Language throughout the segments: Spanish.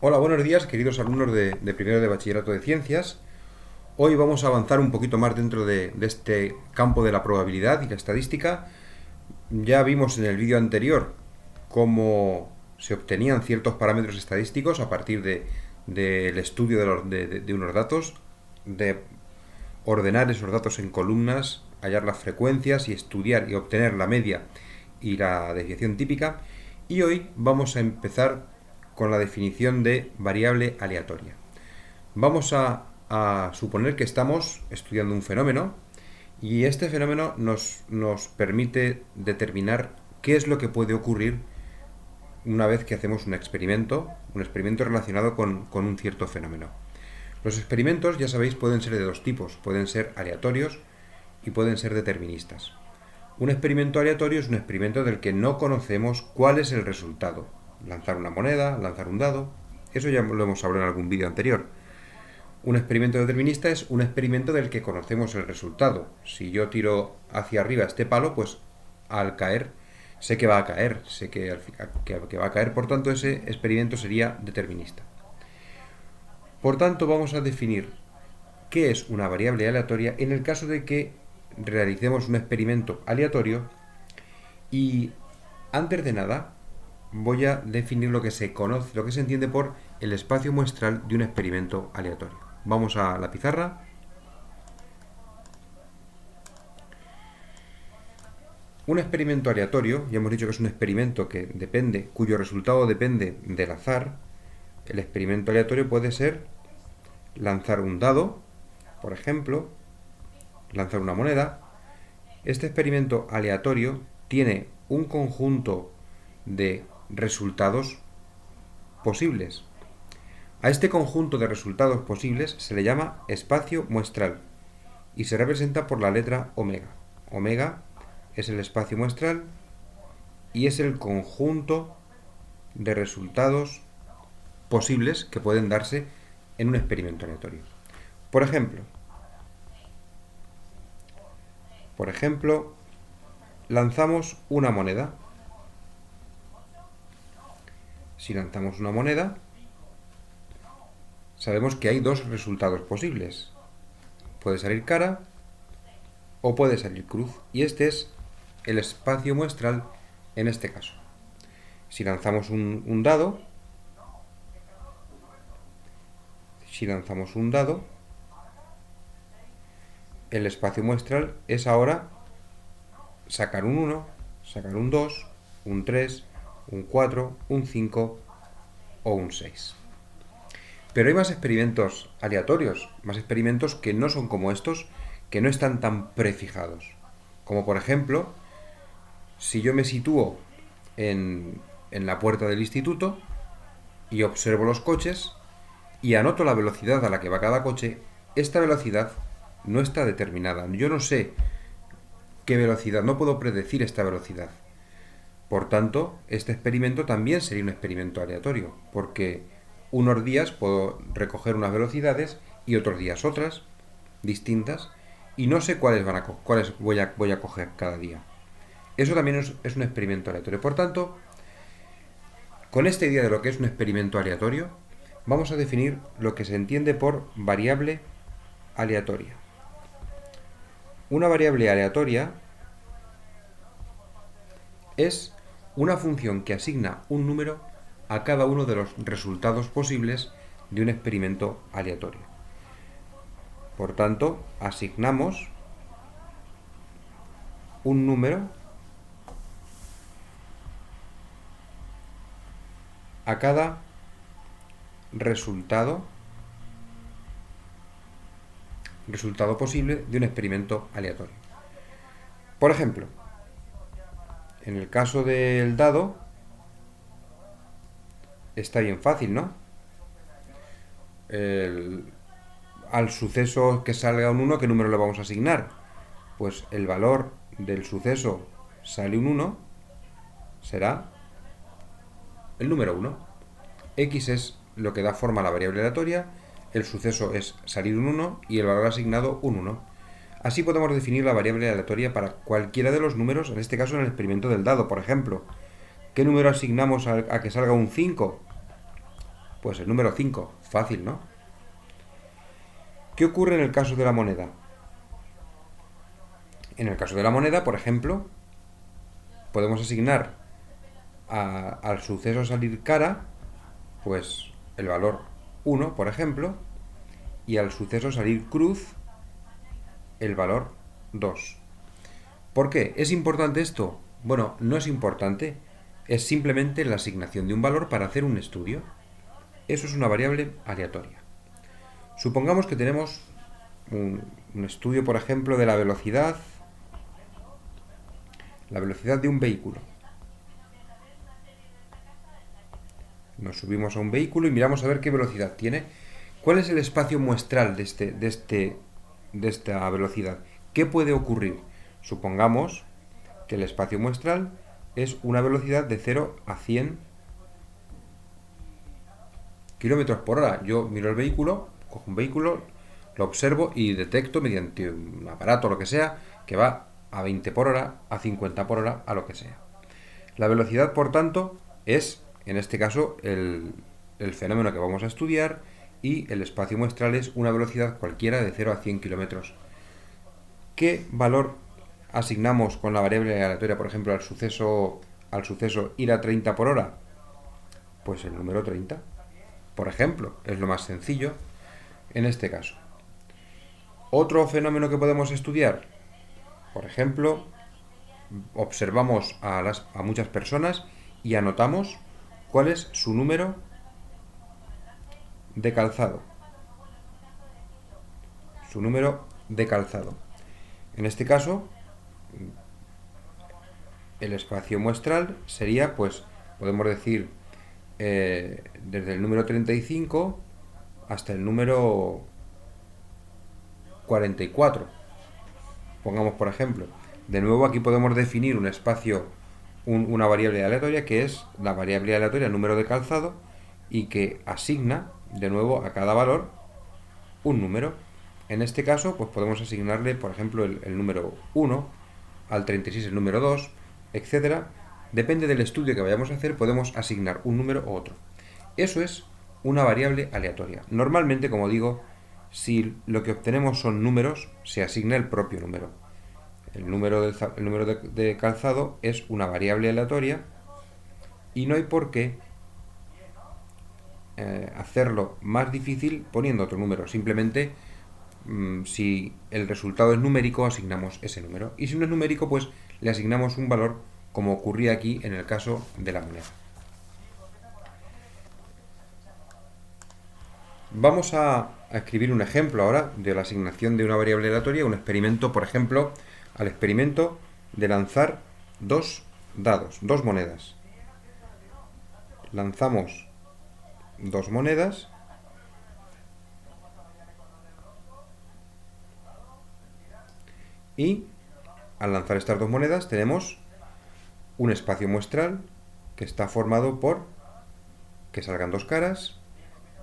Hola, buenos días, queridos alumnos de primero de bachillerato de ciencias. Hoy vamos a avanzar un poquito más dentro de este campo de la probabilidad y la estadística. Ya vimos en el vídeo anterior cómo se obtenían ciertos parámetros estadísticos a partir del estudio de unos datos, de ordenar esos datos en columnas, hallar las frecuencias y estudiar y obtener la media y la desviación típica. Y hoy vamos a empezar con la definición de variable aleatoria. Vamos a suponer que estamos estudiando un fenómeno y este fenómeno nos permite determinar qué es lo que puede ocurrir una vez que hacemos un experimento relacionado con un cierto fenómeno. Los experimentos, ya sabéis, pueden ser de dos tipos. Pueden ser aleatorios y pueden ser deterministas. Un experimento aleatorio es un experimento del que no conocemos cuál es el resultado. Lanzar una moneda, lanzar un dado. Eso ya lo hemos hablado en algún vídeo anterior. Un experimento determinista es un experimento del que conocemos el resultado. Si yo tiro hacia arriba este palo, pues al caer sé que va a caer, sé que va a caer, por tanto ese experimento sería determinista. Por tanto, vamos a definir qué es una variable aleatoria en el caso de que realicemos un experimento aleatorio y antes de nada voy a definir lo que se conoce, lo que se entiende por el espacio muestral de un experimento aleatorio. Vamos a la pizarra. Un experimento aleatorio, ya hemos dicho que es un experimento cuyo resultado depende del azar. El experimento aleatorio puede ser lanzar un dado, por ejemplo, lanzar una moneda. Este experimento aleatorio tiene un conjunto de resultados posibles. A este conjunto de resultados posibles se le llama espacio muestral y se representa por la letra omega. Omega es el espacio muestral y es el conjunto de resultados posibles que pueden darse en un experimento aleatorio. Por ejemplo, lanzamos una moneda. Si lanzamos una moneda, sabemos que hay dos resultados posibles. Puede salir cara o puede salir cruz. Y este es el espacio muestral en este caso. Si lanzamos un dado, el espacio muestral es ahora sacar un 1, sacar un 2, un 3, un 4, un 5 o un 6. Pero hay más experimentos aleatorios, más experimentos que no son como estos, que no están tan prefijados. Como por ejemplo, si yo me sitúo en la puerta del instituto y observo los coches y anoto la velocidad a la que va cada coche, esta velocidad no está determinada. Yo no sé qué velocidad, no puedo predecir esta velocidad. Por tanto, este experimento también sería un experimento aleatorio, porque unos días puedo recoger unas velocidades y otros días otras, distintas, y no sé cuáles voy a coger cada día. Eso también es un experimento aleatorio. Por tanto, con esta idea de lo que es un experimento aleatorio, vamos a definir lo que se entiende por variable aleatoria. Una variable aleatoria es una función que asigna un número a cada uno de los resultados posibles de un experimento aleatorio. Por tanto, asignamos un número a cada resultado posible de un experimento aleatorio. Por ejemplo, en el caso del dado, está bien fácil, ¿no? Al suceso que salga un 1, ¿qué número le vamos a asignar? Pues el valor del suceso sale un 1, será el número 1. X es lo que da forma a la variable aleatoria, el suceso es salir un 1 y el valor asignado un 1. Así podemos definir la variable aleatoria para cualquiera de los números, en este caso en el experimento del dado, por ejemplo. ¿Qué número asignamos a que salga un 5? Pues el número 5, fácil, ¿no? ¿Qué ocurre en el caso de la moneda? En el caso de la moneda, por ejemplo, podemos asignar al suceso salir cara, pues el valor 1, por ejemplo, y al suceso salir cruz, el valor 2. ¿Por qué? ¿Es importante esto? Bueno, no es importante. Es simplemente la asignación de un valor para hacer un estudio. Eso es una variable aleatoria. Supongamos que tenemos un estudio, por ejemplo, de la velocidad de un vehículo. Nos subimos a un vehículo y miramos a ver qué velocidad tiene. ¿Cuál es el espacio muestral de esta velocidad? ¿Qué puede ocurrir? Supongamos que el espacio muestral es una velocidad de 0 a 100 kilómetros por hora. Yo miro el vehículo, cojo un vehículo, lo observo y detecto mediante un aparato o lo que sea que va a 20 por hora, a 50 por hora, a lo que sea. La velocidad, por tanto, es, en este caso, el fenómeno que vamos a estudiar, y el espacio muestral es una velocidad cualquiera de 0 a 100 kilómetros. ¿Qué valor asignamos con la variable aleatoria, por ejemplo, al suceso ir a 30 por hora? Pues el número 30. Por ejemplo, es lo más sencillo en este caso. Otro fenómeno que podemos estudiar, por ejemplo, observamos a muchas personas y anotamos cuál es su número de calzado. Su número de calzado. En este caso, el espacio muestral sería, pues, podemos decir, desde el número 35 hasta el número 44. Pongamos, por ejemplo. De nuevo, aquí podemos definir un espacio, una variable aleatoria, que es la variable aleatoria número de calzado, y que asigna, de nuevo, a cada valor un número. En este caso, pues podemos asignarle, por ejemplo, el número 1, al 36 el número 2, etcétera. Depende del estudio que vayamos a hacer, podemos asignar un número u otro. Eso es una variable aleatoria. Normalmente, como digo, si lo que obtenemos son números, se asigna el propio número. El número de calzado es una variable aleatoria y no hay por qué hacerlo más difícil poniendo otro número. Simplemente, si el resultado es numérico, asignamos ese número. Y si no es numérico, pues le asignamos un valor, como ocurría aquí en el caso de la moneda. Vamos a escribir un ejemplo ahora de la asignación de una variable aleatoria, un experimento, por ejemplo, al experimento de lanzar dos dados, dos monedas. Lanzamos dos monedas y al lanzar estas dos monedas tenemos un espacio muestral que está formado por que salgan dos caras,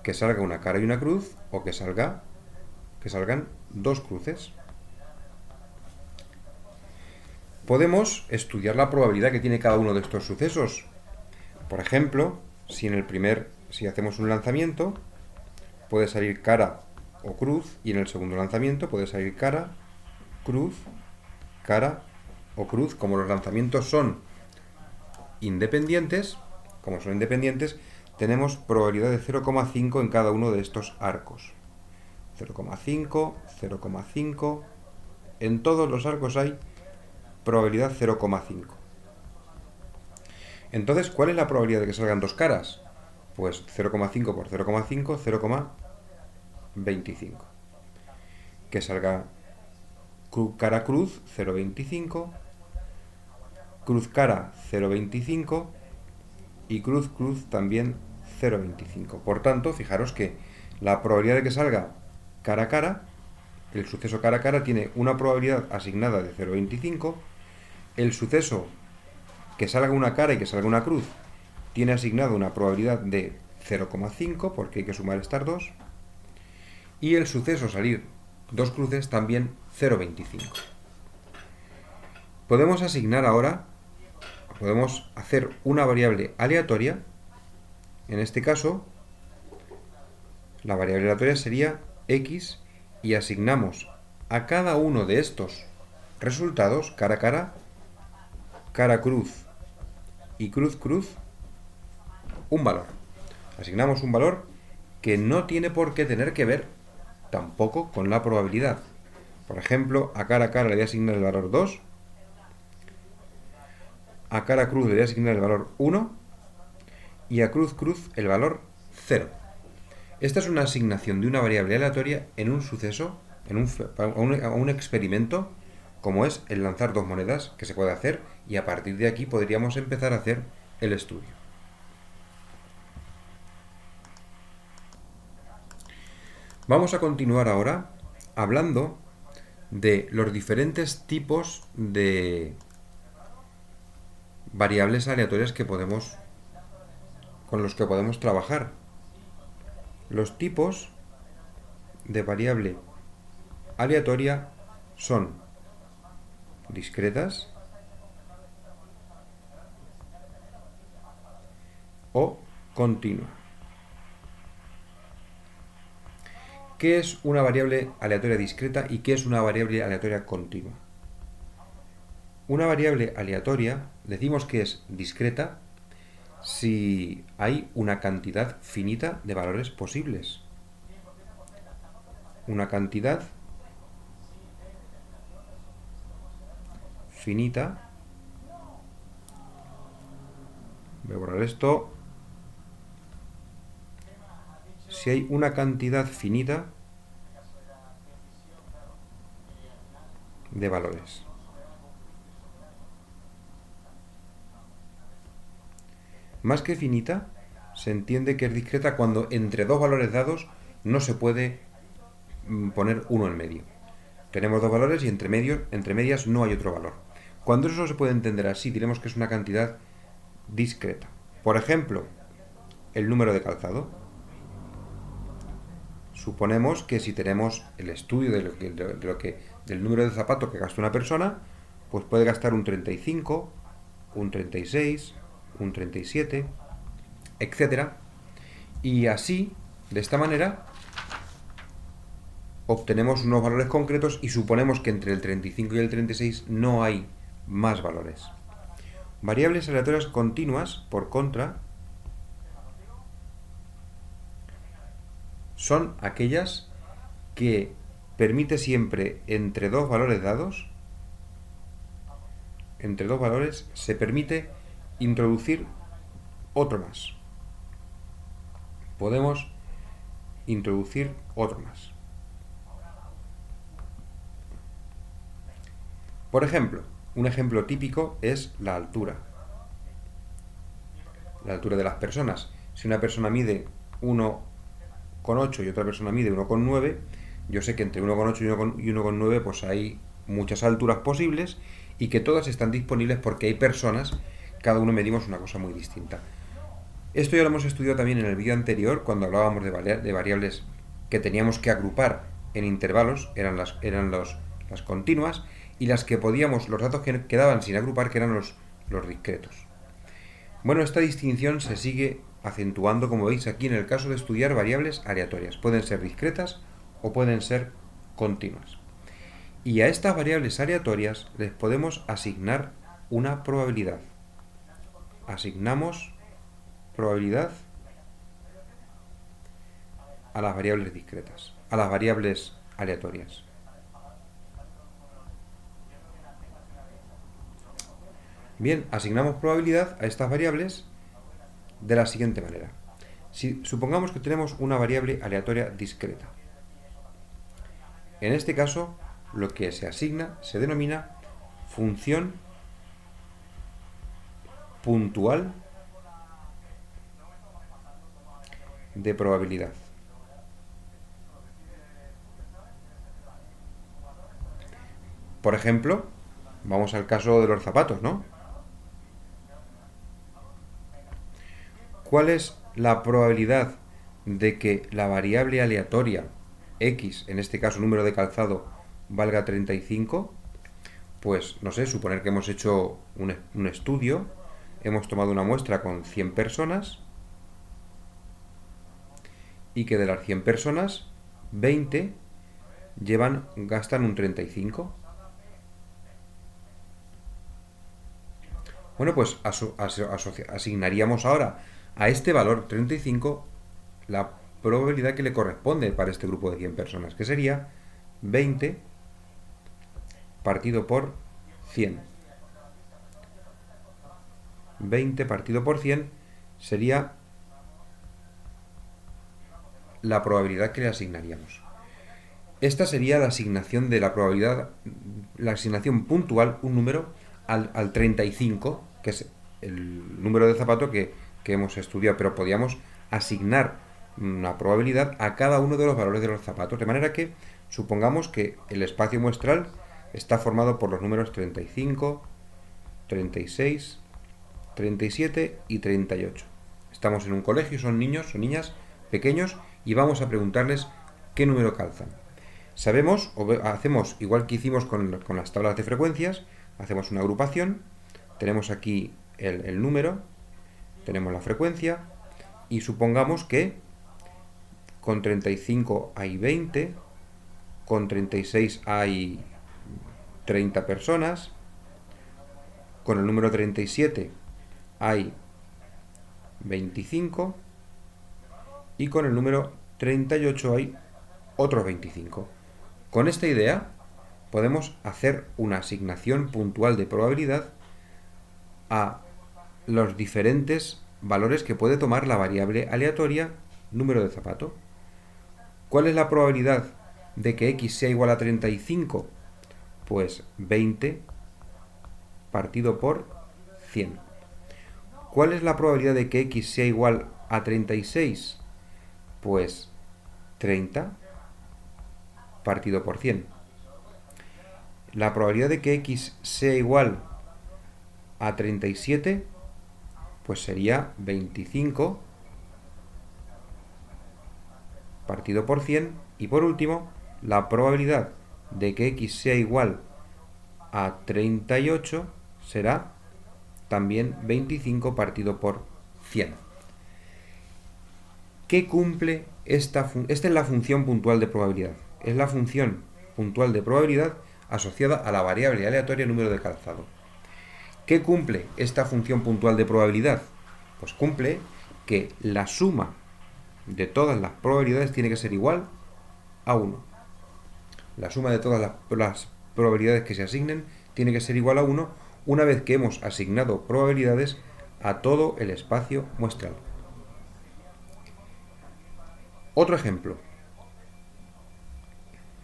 que salga una cara y una cruz, o que salgan dos cruces. Podemos estudiar la probabilidad que tiene cada uno de estos sucesos. Por ejemplo, si hacemos un lanzamiento, puede salir cara o cruz, y en el segundo lanzamiento puede salir cara o cruz. Como los lanzamientos son independientes, tenemos probabilidad de 0,5 en cada uno de estos arcos. 0,5, 0,5. En todos los arcos hay probabilidad 0,5. Entonces, ¿cuál es la probabilidad de que salgan dos caras? Pues 0,5 por 0,5, 0,25. Que salga cara cruz, 0,25. Cruz cara, 0,25. Y cruz cruz también 0,25. Por tanto, fijaros que la probabilidad de que salga cara a cara, el suceso cara a cara, tiene una probabilidad asignada de 0,25. El suceso que salga una cara y que salga una cruz tiene asignado una probabilidad de 0,5, porque hay que sumar estas dos. Y el suceso salir dos cruces también 0,25. Podemos hacer una variable aleatoria. En este caso, La variable aleatoria sería x y asignamos a cada uno de estos resultados, cara a cara, cara cruz y cruz cruz, un valor. Asignamos un valor que no tiene por qué tener que ver tampoco con la probabilidad. Por ejemplo, a cara le voy a asignar el valor 2, a cara cruz le voy a asignar el valor 1 y a cruz cruz el valor 0. Esta es una asignación de una variable aleatoria en un suceso, a un experimento, como es el lanzar dos monedas, que se puede hacer, y a partir de aquí podríamos empezar a hacer el estudio. Vamos a continuar ahora hablando de los diferentes tipos de variables aleatorias con los que podemos trabajar. Los tipos de variable aleatoria son discretas o continua. ¿Qué es una variable aleatoria discreta y qué es una variable aleatoria continua? Una variable aleatoria decimos que es discreta si hay una cantidad finita de valores posibles. Una cantidad finita. Voy a borrar esto. Si hay una cantidad finita de valores. Más que finita, se entiende que es discreta cuando entre dos valores dados no se puede poner uno en medio. Tenemos dos valores y entre medias no hay otro valor. Cuando eso se puede entender así, diremos que es una cantidad discreta. Por ejemplo, el número de calzado. Suponemos que si tenemos el estudio del número de zapatos que gasta una persona, pues puede gastar un 35, un 36, un 37, etc. Y así, de esta manera, obtenemos unos valores concretos y suponemos que entre el 35 y el 36 no hay más valores. Variables aleatorias continuas, por contra, son aquellas que permite siempre entre dos valores dados, entre dos valores, se permite introducir otro más. Podemos introducir otro más. Por ejemplo, un ejemplo típico es la altura. La altura de las personas. Si una persona mide 1,8 y otra persona mide 1,9, yo sé que entre 1,8 y 1,9 pues hay muchas alturas posibles y que todas están disponibles porque hay personas, cada uno medimos una cosa muy distinta. Esto ya lo hemos estudiado también en el vídeo anterior, cuando hablábamos de variables que teníamos que agrupar en intervalos, eran las continuas, y las que podíamos, los datos que quedaban sin agrupar, que eran los discretos. Bueno, esta distinción se sigue acentuando, como veis aquí, en el caso de estudiar variables aleatorias. Pueden ser discretas o pueden ser continuas. Y a estas variables aleatorias les podemos asignar una probabilidad. Asignamos probabilidad a las variables discretas, a las variables aleatorias. Bien, asignamos probabilidad a estas variables de la siguiente manera. Si supongamos que tenemos una variable aleatoria discreta. En este caso, lo que se asigna se denomina función puntual de probabilidad. Por ejemplo, vamos al caso de los zapatos, ¿no? ¿Cuál es la probabilidad de que la variable aleatoria x, en este caso número de calzado, valga 35? Pues, no sé, suponer que hemos hecho un estudio, hemos tomado una muestra con 100 personas y que de las 100 personas, 20 gastan un 35. Bueno, pues asignaríamos ahora a este valor 35 la probabilidad que le corresponde para este grupo de 100 personas, que sería 20 partido por 100. 20 partido por 100 sería la probabilidad que le asignaríamos. Esta sería la asignación de la probabilidad, la asignación puntual, un número al 35, que es el número de zapato que hemos estudiado, pero podíamos asignar una probabilidad a cada uno de los valores de los zapatos, de manera que supongamos que el espacio muestral está formado por los números 35, 36, 37 y 38. Estamos en un colegio, son niños, son niñas pequeños y vamos a preguntarles qué número calzan. Sabemos, o hacemos igual que hicimos con las tablas de frecuencias, hacemos una agrupación, tenemos aquí el número, tenemos la frecuencia y supongamos que con 35 hay 20, con 36 hay 30 personas, con el número 37 hay 25 y con el número 38 hay otros 25. Con esta idea podemos hacer una asignación puntual de probabilidad a los diferentes valores que puede tomar la variable aleatoria número de zapato. ¿Cuál es la probabilidad de que x sea igual a 35? Pues 20 partido por 100. ¿Cuál es la probabilidad de que x sea igual a 36? Pues 30 partido por 100. La probabilidad de que x sea igual a 37, pues sería 25 partido por 100. Y por último, la probabilidad de que x sea igual a 38 será también 25 partido por 100. ¿Qué cumple esta es la función puntual de probabilidad? Es la función puntual de probabilidad asociada a la variable aleatoria número de calzado. ¿Qué cumple esta función puntual de probabilidad? Pues cumple que la suma de todas las probabilidades tiene que ser igual a 1. La suma de todas las probabilidades que se asignen tiene que ser igual a 1 una vez que hemos asignado probabilidades a todo el espacio muestral. Otro ejemplo.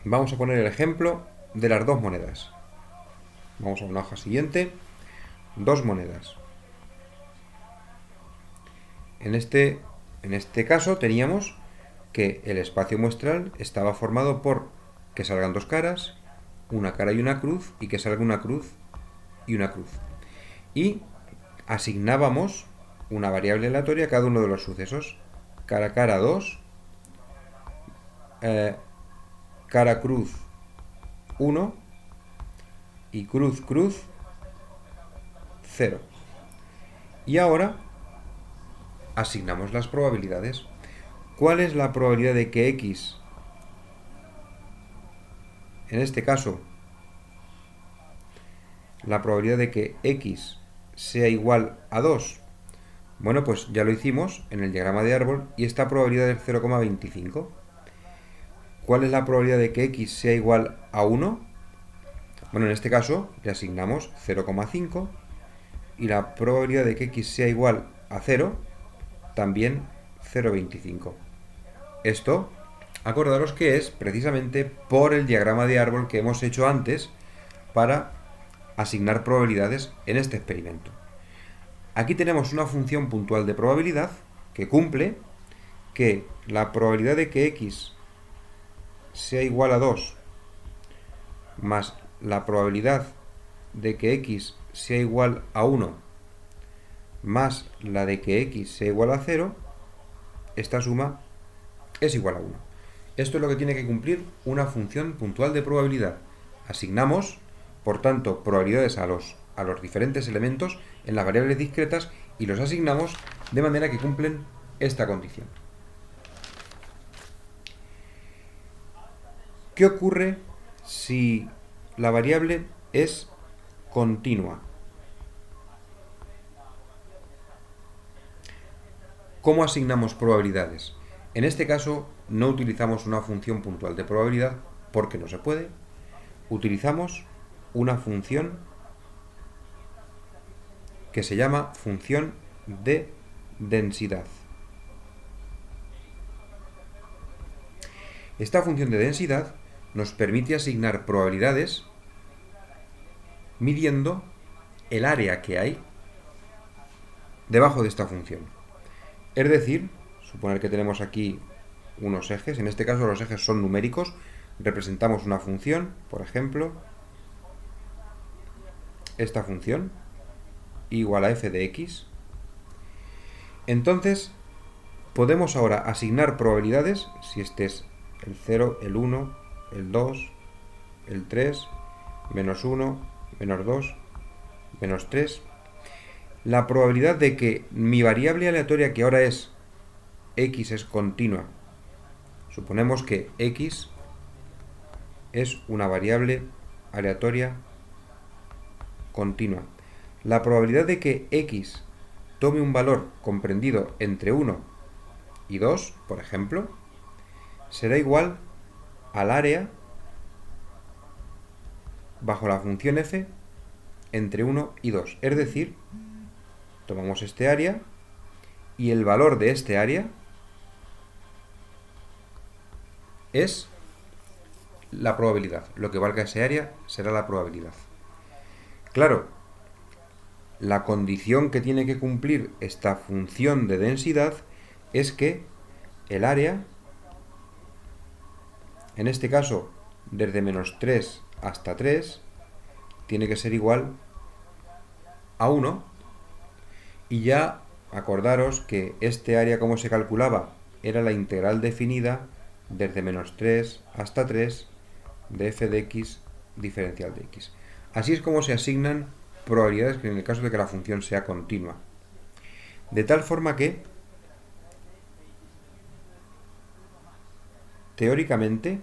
Vamos a poner el ejemplo de las dos monedas. Vamos a una hoja siguiente. Dos monedas. En este caso teníamos que el espacio muestral estaba formado por que salgan dos caras, una cara y una cruz, y que salga una cruz y una cruz. Y asignábamos una variable aleatoria a cada uno de los sucesos. Cara, cara, 2. Cara, cruz, 1. Y cruz, cruz, 0. Y ahora asignamos las probabilidades. ¿Cuál es la probabilidad de que x, en este caso, la probabilidad de que x sea igual a 2? Bueno, pues ya lo hicimos en el diagrama de árbol y esta probabilidad es 0,25. ¿Cuál es la probabilidad de que x sea igual a 1? Bueno, en este caso le asignamos 0,5 y la probabilidad de que x sea igual a 0 también 0,25. Esto, acordaros que es precisamente por el diagrama de árbol que hemos hecho antes para asignar probabilidades en este experimento. Aquí tenemos una función puntual de probabilidad que cumple que la probabilidad de que x sea igual a 2 más la probabilidad de que x sea igual a 1 más la de que x sea igual a 0, esta suma es igual a 1. Esto es lo que tiene que cumplir una función puntual de probabilidad. Asignamos, por tanto, probabilidades a los diferentes elementos en las variables discretas y los asignamos de manera que cumplen esta condición. ¿Qué ocurre si la variable es continua? ¿Cómo asignamos probabilidades? En este caso no utilizamos una función puntual de probabilidad porque no se puede. Utilizamos una función que se llama función de densidad. Esta función de densidad nos permite asignar probabilidades midiendo el área que hay debajo de esta función. Es decir, suponer que tenemos aquí unos ejes, en este caso los ejes son numéricos, representamos una función, por ejemplo, esta función, igual a f de x. Entonces, podemos ahora asignar probabilidades, si este es el 0, el 1, el 2, el 3, menos 1, menos 2, menos 3. La probabilidad de que mi variable aleatoria, que ahora es x, es continua. Suponemos que x es una variable aleatoria continua. La probabilidad de que x tome un valor comprendido entre 1 y 2, por ejemplo, será igual al área bajo la función f entre 1 y 2. Es decir, tomamos este área y el valor de este área es la probabilidad. Lo que valga ese área será la probabilidad. Claro, la condición que tiene que cumplir esta función de densidad es que el área, en este caso desde menos 3 hasta 3, tiene que ser igual a 1. Y ya acordaros que este área, como se calculaba, era la integral definida desde menos 3 hasta 3 de f de x diferencial de x. Así es como se asignan probabilidades en el caso de que la función sea continua. De tal forma que, teóricamente,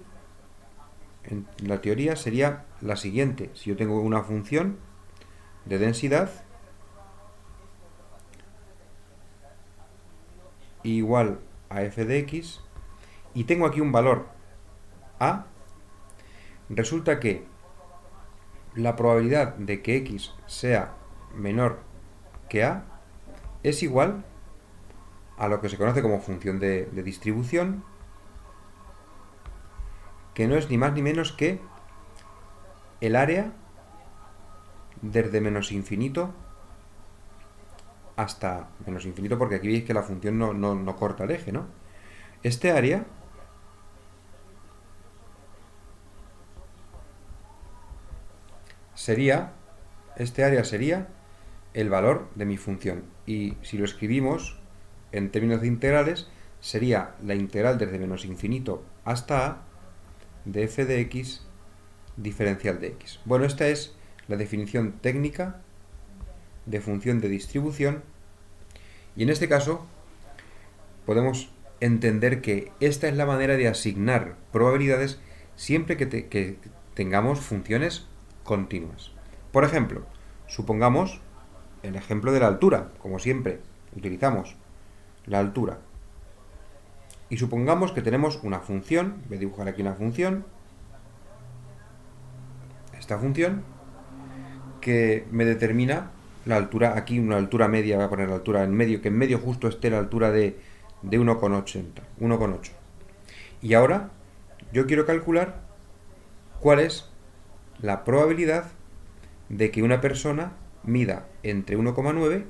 en la teoría sería la siguiente. Si yo tengo una función de densidad igual a f de x y tengo aquí un valor a, resulta que la probabilidad de que x sea menor que a es igual a lo que se conoce como función de distribución, que no es ni más ni menos que el área desde menos infinito hasta menos infinito, porque aquí veis que la función no corta el eje, ¿no? Este área sería el valor de mi función. Y si lo escribimos en términos de integrales, sería la integral desde menos infinito hasta a de f de x diferencial de x. Bueno, esta es la definición técnica de función de distribución, y en este caso podemos entender que esta es la manera de asignar probabilidades siempre que tengamos funciones continuas. Por ejemplo, supongamos el ejemplo de la altura, como siempre utilizamos la altura. Y supongamos que tenemos una función, voy a dibujar aquí una función, esta función, que me determina la altura, aquí una altura media, voy a poner la altura en medio, que en medio justo esté la altura de 1,80, 1,8. Y ahora yo quiero calcular cuál es la probabilidad de que una persona mida entre 1,9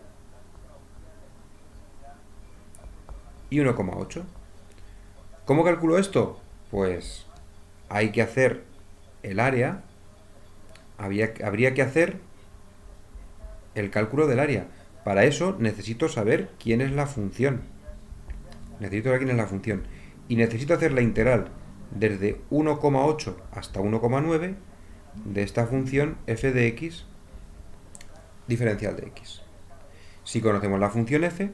y 1,8. ¿Cómo calculo esto? Pues hay que hacer el área, habría que hacer el cálculo del área. Para eso necesito saber quién es la función. Necesito saber quién es la función. Y necesito hacer la integral desde 1,8 hasta 1,9 de esta función f de x diferencial de x. Si conocemos la función f,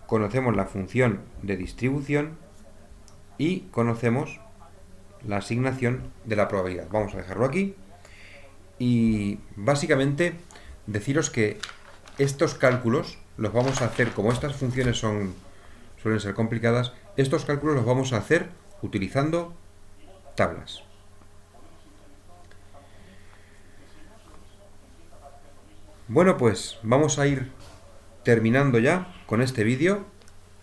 conocemos la función de distribución y conocemos la asignación de la probabilidad. Vamos a dejarlo aquí. Y básicamente deciros que estos cálculos los vamos a hacer, como estas funciones suelen ser complicadas, estos cálculos los vamos a hacer utilizando tablas. Bueno, pues vamos a ir terminando ya con este vídeo.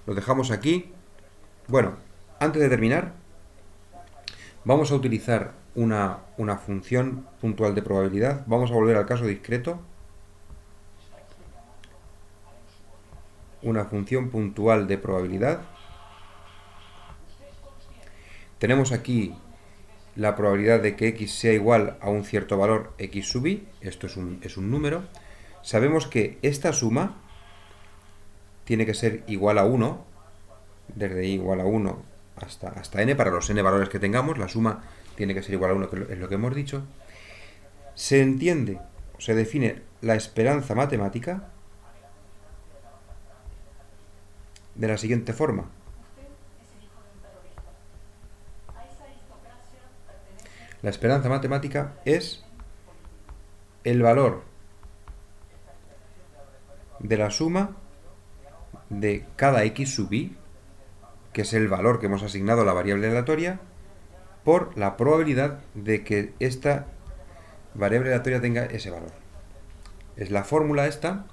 Lo dejamos aquí. Bueno, antes de terminar, vamos a utilizar una función puntual de probabilidad. Vamos a volver al caso discreto. Una función puntual de probabilidad. Tenemos aquí la probabilidad de que x sea igual a un cierto valor x sub i. Esto es un número. Sabemos que esta suma tiene que ser igual a 1, desde i igual a 1 hasta n, para los n valores que tengamos, la suma tiene que ser igual a 1, que es lo que hemos dicho. Se entiende, se define la esperanza matemática de la siguiente forma. La esperanza matemática es el valor de la suma de cada x sub i, que es el valor que hemos asignado a la variable aleatoria, por la probabilidad de que esta variable aleatoria tenga ese valor. Es la fórmula esta,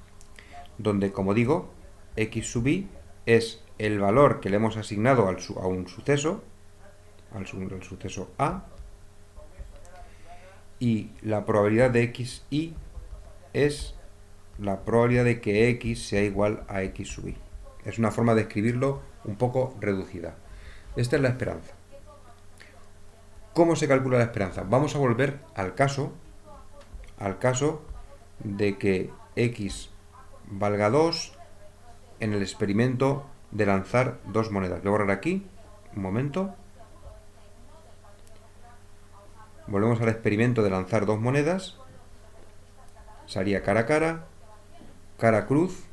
donde, como digo, x sub i es el valor que le hemos asignado a un suceso, al suceso A, y la probabilidad de xi es la probabilidad de que x sea igual a x sub i. Es una forma de escribirlo un poco reducida. Esta es la esperanza. ¿Cómo se calcula la esperanza? Vamos a volver al caso de que x valga 2 en el experimento de lanzar dos monedas. Voy a borrar aquí, un momento. Volvemos al experimento de lanzar dos monedas. Salía cara a cara, cara cruz,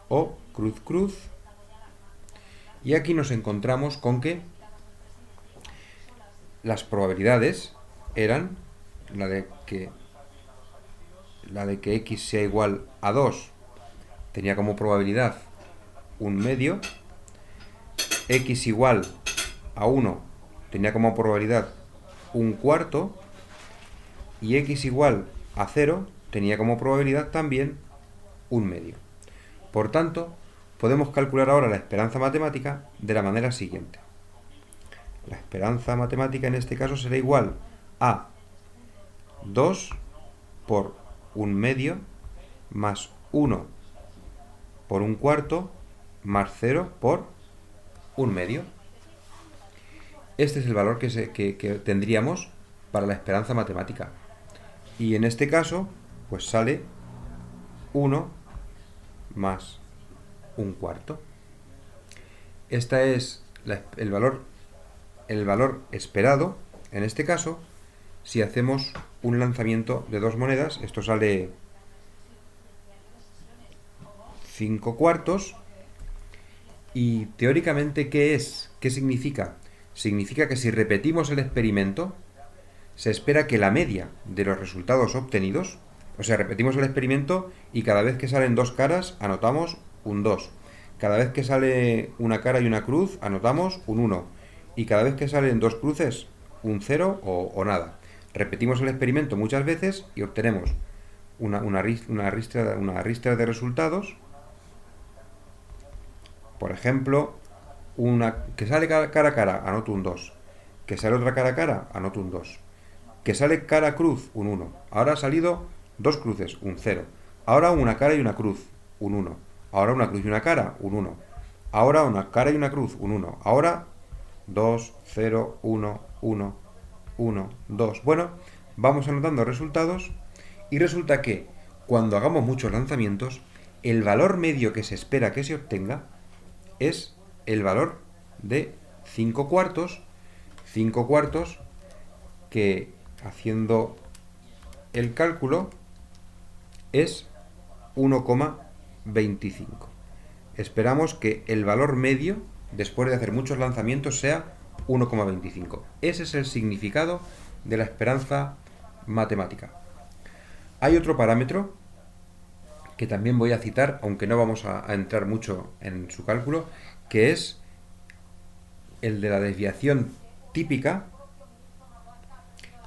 o cruz cruz. Y aquí nos encontramos con que las probabilidades eran la de que x sea igual a 2 tenía como probabilidad un medio, x igual a 1 tenía como probabilidad un cuarto, y x igual a 0 tenía como probabilidad también un medio. Por tanto, podemos calcular ahora la esperanza matemática de la manera siguiente. La esperanza matemática en este caso será igual a 2 por un medio más 1 por un cuarto más 0 por un medio. Este es el valor que tendríamos para la esperanza matemática. Y en este caso, pues sale 1 más un cuarto. Este es el valor esperado, en este caso, si hacemos un lanzamiento de dos monedas. Esto sale 5 cuartos. Y teóricamente, ¿qué es? ¿Qué significa? Significa que si repetimos el experimento, se espera que la media de los resultados obtenidos, o sea, repetimos el experimento y cada vez que salen dos caras anotamos un 2. Cada vez que sale una cara y una cruz anotamos un 1. Y cada vez que salen dos cruces, un 0 o nada. Repetimos el experimento muchas veces y obtenemos una ristra de resultados. Por ejemplo, una que sale cara a cara, anoto un 2. Que sale otra cara a cara, anoto un 2. Que sale cara cruz, un 1. Ahora ha salido dos cruces, un 0. Ahora una cara y una cruz, un 1. Ahora una cruz y una cara, un 1. Ahora una cara y una cruz, un 1. Ahora 2, 0, 1, 1, 1, 2. Bueno, vamos anotando resultados y resulta que cuando hagamos muchos lanzamientos, el valor medio que se espera que se obtenga es el valor de 5 cuartos. 5 cuartos que, haciendo el cálculo, es 1,25. esperamos que el valor medio, después de hacer muchos lanzamientos, sea 1,25. Ese es el significado de la esperanza matemática. Hay otro parámetro que también voy a citar, aunque no vamos a entrar mucho en su cálculo, que es el de la desviación típica,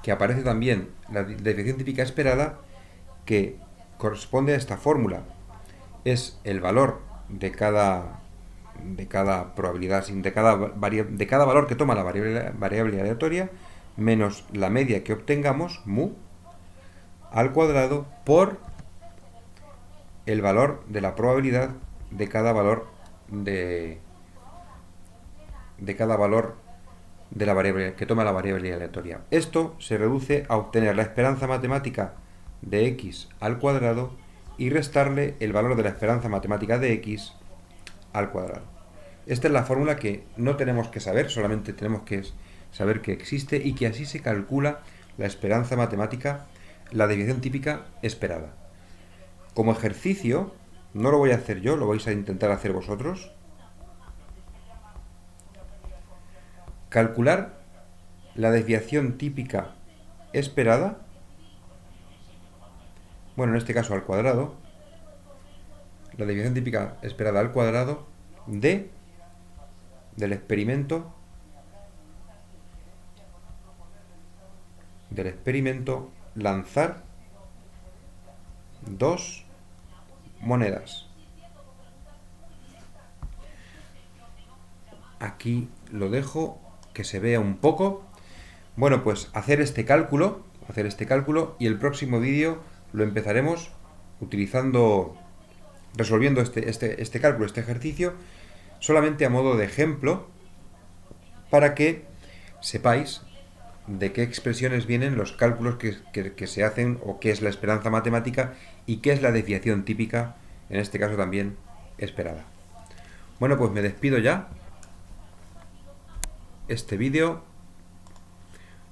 que aparece también, la desviación típica esperada, que corresponde a esta fórmula. Es el valor de cada probabilidad, de cada valor que toma la variable aleatoria, menos la media que obtengamos, mu, al cuadrado, por el valor de la probabilidad de cada valor de la variable que toma la variable aleatoria. Esto se reduce a obtener la esperanza matemática de x al cuadrado y restarle el valor de la esperanza matemática de x al cuadrado. Esta es la fórmula que no tenemos que saber, solamente tenemos que saber que existe y que así se calcula la esperanza matemática, la desviación típica esperada. Como ejercicio, no lo voy a hacer yo, lo vais a intentar hacer vosotros. Calcular la desviación típica esperada, bueno, en este caso al cuadrado, la desviación típica esperada al cuadrado del experimento lanzar 2 monedas. Aquí lo dejo, que se vea un poco. Bueno, pues hacer este cálculo y el próximo vídeo lo empezaremos resolviendo este cálculo, este ejercicio, solamente a modo de ejemplo, para que sepáis de qué expresiones vienen los cálculos que se hacen, o qué es la esperanza matemática y qué es la desviación típica, en este caso también esperada. Bueno, pues me despido ya. Este vídeo.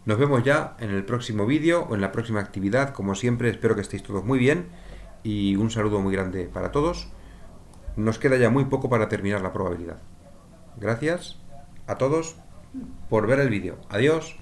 Nos vemos ya en el próximo vídeo o en la próxima actividad. Como siempre, espero que estéis todos muy bien y un saludo muy grande para todos. Nos queda ya muy poco para terminar la probabilidad. Gracias a todos por ver el vídeo. Adiós.